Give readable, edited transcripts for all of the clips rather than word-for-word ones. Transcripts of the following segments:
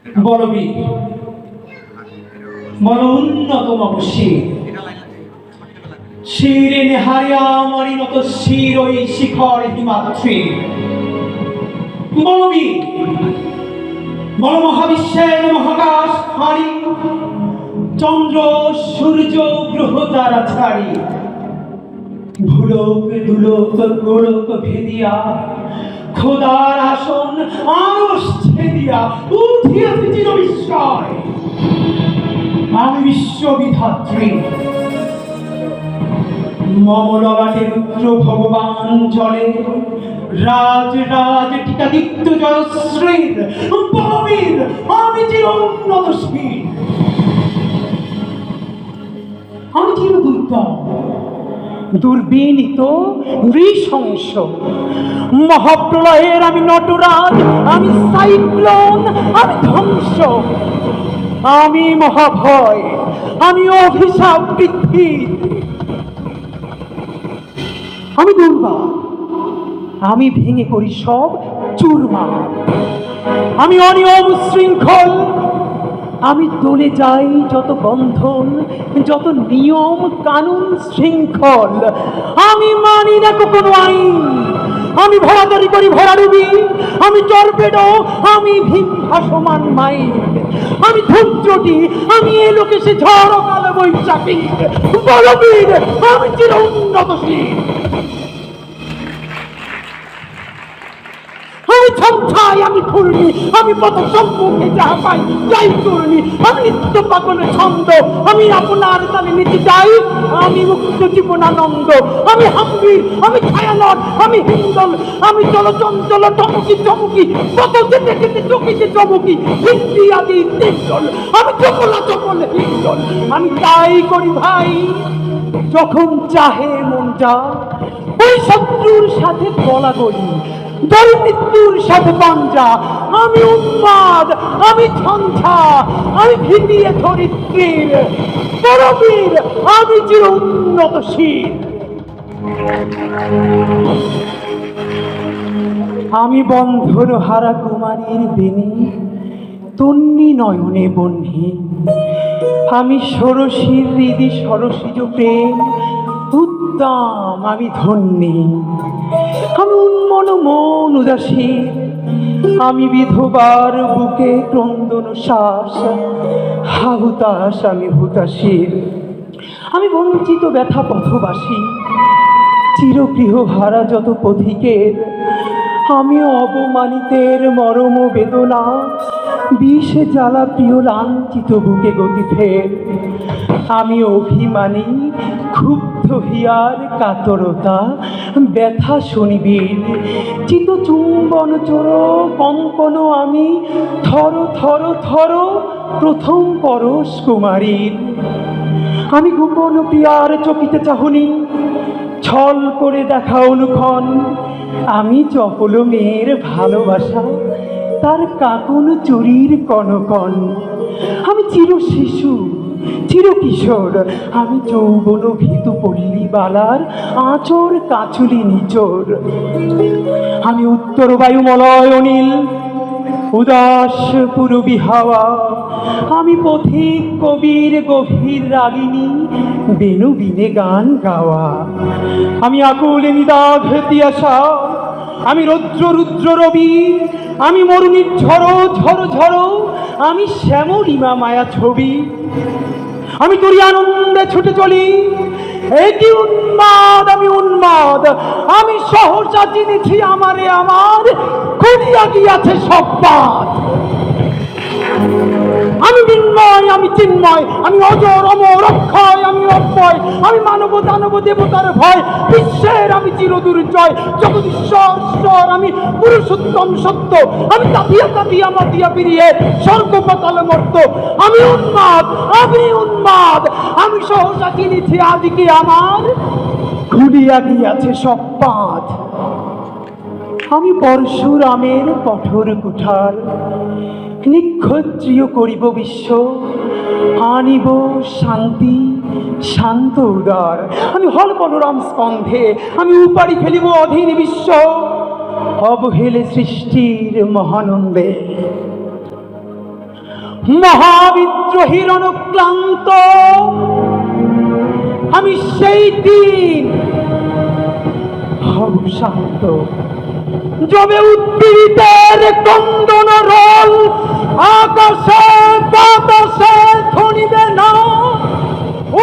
বলবীর বল উন্নতম শির শিরে নেহারিয়া মরিনত শির ওই শিখর হিমাদ্রি বলবীর বল মহাবিশ্বের মহাকাশ হারি চন্দ্র সূর্য গ্রহ তারা ছাড়ি ভুলোক দুলোক গোলক ভেদিয়া খোদার আসন আরশ ছেদিয়া উঠিয়াছে চির বিস্ময় আমি বিশ্ববিধাত্রী মমললাটে রুদ্র ভগবান জলে রাজ রাজ টিকাদিত্য জয়শ্রীর বলবীর আমি চির উন্নতশীল আমি চির দুর্গম দুর্বিনীত নৃশংস মহাপ্রলয়ের আমি নটরাজ আমি সাইক্লোন আমি ধ্বংস আমি মহাভয় আমি অভিশাপ পৃথ্বী আমি দুর্বা আমি ভেঙে করি সব চুরমার আমি অনিয়ম শৃঙ্খল আমি দলে যাই যত বন্ধন যত নিয়ম কানুন শৃঙ্খল আমি মানি না কোনো আইন আমি ভরাদারি করি ভরাডুবি আমি টর্পেডো আমি ভীম ভাসমান মাইন আমি ধূর্যটি আমি এ লোকে সে ঝড় কালো বৈশাখী বলবীর আমি চির উন্নতশীল আমি ছমছাই আমি ঘূর্ণি আমি পথ সম্মুখে যাহা পাই যাই চূর্ণি আমি নিত্য পাগলের ছন্দ আমি আপনার তালে নিতে যাই আমি মুক্ত জীবনানন্দ আমি হাম্বির আমি ছায়ানট আমি হিন্দল আমি চলচঞ্চল টমকি চমকি কত যেতে যেতে চকিতে চমকি হিন্দি আদি তিনজল আমি চপলা চপল হিন্দল আমি তাই করি ভাই যখন চাহে মন যা ওই শত্রুর সাথে গলাগলি দল মৃত্যুর সাথে পাঞ্জা আমি উন্মাদ আমি ছঞ্ছা আমি ভিতিয়ে ধরিত্রীর বলবীর আমি চির উন্নতশীল আমি বন্ধর হারা কুমারীর বেনি তন্নি নয়নে বহ্নি আমি ষোড়শীর হৃদি সরসিজ প্রেম উদ্দাম আমি ধন্যী আমি উন্মন মন উদাসী আমি বিধবার বুকে ক্রন্দন শ্বাস হাহুতাস আমি হুতাশীর আমি বঞ্চিত ব্যথা পথবাসী চিরগৃহ হারা যত পথিকের আমি অবমানিতের মরম বেদনা বিষ জ্বালা প্রিয় লাঞ্ছিত বুকে গতি ফের আমি অভিমানী ক্ষুব্ধ হিয়ার কাতরতা ব্যথা শনিবীর চিত চুম্বন চোর কঙ্কন আমি থর থর থর প্রথম পরশ কুমারীর আমি গোপন প্রিয়ার চকিতে চাহনি ছল করে দেখা অনুক্ষণ আমি চপল মেয়ের ভালোবাসা তার কাকুন চুরির কনকন আমি চির শিশু চির কিশোর আমি যৌবন ভীতু পল্লী বালার আঁচর কাচুলি নিচোর আমি উত্তর বায়ুমলয় অনিল উদাস পূরবী হাওয়া আমি পথিক কবির গভীর রাগিনী বেনু বিনে গান গাওয়া আমি আকুল নিদাঘ তিয়াসা আমি রৌদ্র রুদ্র রবি আমি মরুণীর ঝড়ো ঝড়ো ঝড়ো আমি শ্যামলিমা মায়া ছবি আমি তোরই আনন্দে ছুটে চলি এটি উন্মাদ আমি উন্মাদ আমি সহসা চিনেছি আমারে আমার খুলিয়া গিয়াছে সব পাত আমি বিন্ময় আমি চিন্ময় আমি অজর অমর অক্ষয় আমি অক্ষয় আমি মানব দানব দেবতার ভয় বিশ্বের আমি চির দুর্জয় জগদীশ্বর ঈশ্বর আমি পুরুষোত্তম সত্য আমি তাতিয়া তাতিয়া মাতিয়া পিরিয়ে স্বর্গ পাতাল মর্ত আমি উন্মাদ আমি সহসা চিনেছি আদিকে আমার খুলিয়া গিয়াছে সব পাত আমি পরশুরামের কঠোর কুঠার নিক্ষত্রিয় করিব বিশ্ব আনিব শান্তি শান্ত উদার আমি হল পনোরাম স্কন্ধে আমি উপাড়ি ফেলিব অধীন বিশ্ব অবহেলে সৃষ্টির মহানন্দে মহাবিদ্রোহীর অনুক্লান্ত আমি সেই দিন হব শান্ত, যবে উদ্দীরিতের কন্দন রোল আকাশে বাতাসে ধ্বনিবে না,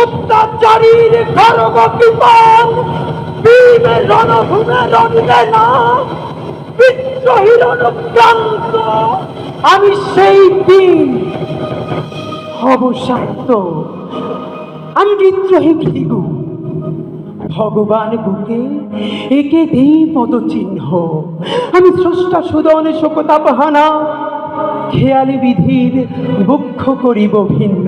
অত্যাচারীর খড়গ কৃপণ ভীমের রণভূমে রণিবে না, বিদ্রোহীর অনুক্রান্ত আমি সেই দিন হব শান্ত। আমি বিদ্রোহী ভৃগু, ভগবান বুকে একে দেই পদচিহ্ন, আমি স্রষ্টা সুদনে শোকতাপহানা খেয়ালি বিধির বক্ষ করিব ভিন্ন।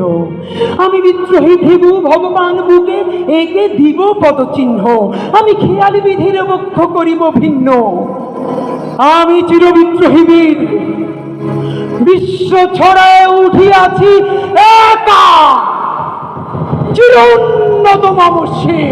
আমি বিদ্রোহী ভৃগু, ভগবান বুকে একে দিব পদচিহ্ন, আমি খেয়ালি বিধির বক্ষ করিব ভিন্ন। আমি চির বিদ্রোহী বীর, বিশ্ব ছড়ায় উঠিয়াছি একা, চির উন্নত মামসী।